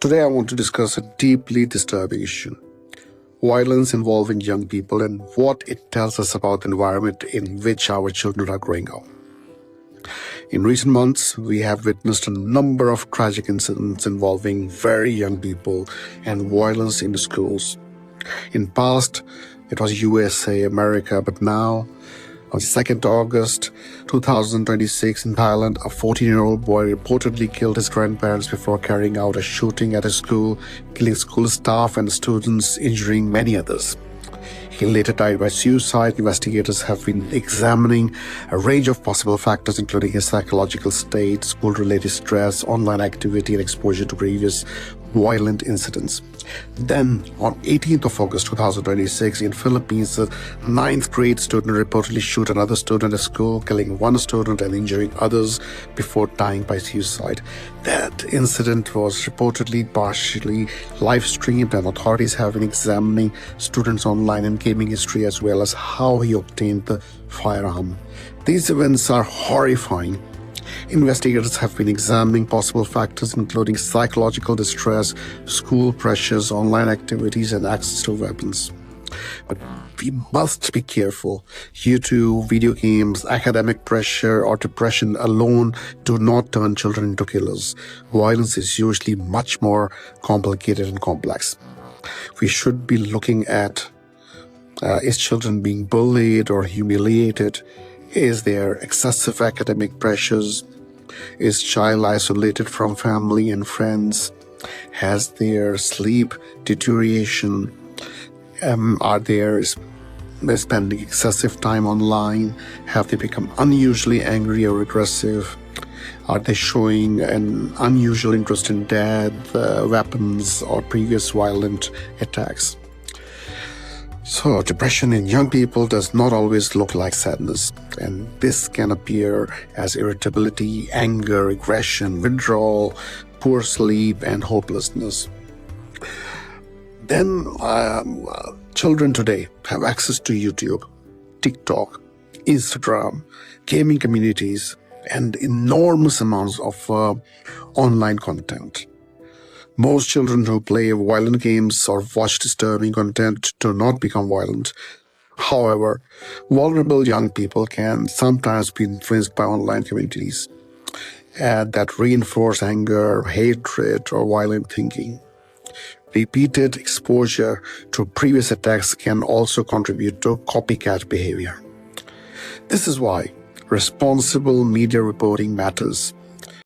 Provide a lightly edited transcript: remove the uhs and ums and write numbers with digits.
Today I want to discuss a deeply disturbing issue: violence involving young people and what it tells us about the environment in which our children are growing up. In recent months, we have witnessed a number of tragic incidents involving very young people and violence in the schools. In past, it was USA, America, but now, on 2nd August 2026 in Thailand, a 14-year-old boy reportedly killed his grandparents before carrying out a shooting at a school, killing school staff and students, injuring many others. He later died by suicide. Investigators have been examining a range of possible factors, including his psychological state, school-related stress, online activity, and exposure to previous violent incidents. Then, on 18th of August 2026, in Philippines, a 9th grade student reportedly shot another student at school, killing one student and injuring others before dying by suicide. That incident was reportedly partially live-streamed, and authorities have been examining students' online and gaming history as well as how he obtained the firearm. These events are horrifying. Investigators have been examining possible factors including psychological distress, school pressures, online activities, and access to weapons. But we must be careful. YouTube, video games, academic pressure, or depression alone do not turn children into killers. Violence is usually much more complicated and complex. We should be looking at is children being bullied or humiliated? Is there excessive academic pressures? Is child isolated from family and friends? Has their sleep deterioration? Are they spending excessive time online? Have they become unusually angry or aggressive? Are they showing an unusual interest in death, weapons, or previous violent attacks? So, depression in young people does not always look like sadness, and this can appear as irritability, anger, aggression, withdrawal, poor sleep, and hopelessness. Then, children today have access to YouTube, TikTok, Instagram, gaming communities, and enormous amounts of online content. Most children who play violent games or watch disturbing content do not become violent. However, vulnerable young people can sometimes be influenced by online communities that reinforce anger, hatred, or violent thinking. Repeated exposure to previous attacks can also contribute to copycat behavior. This is why responsible media reporting matters.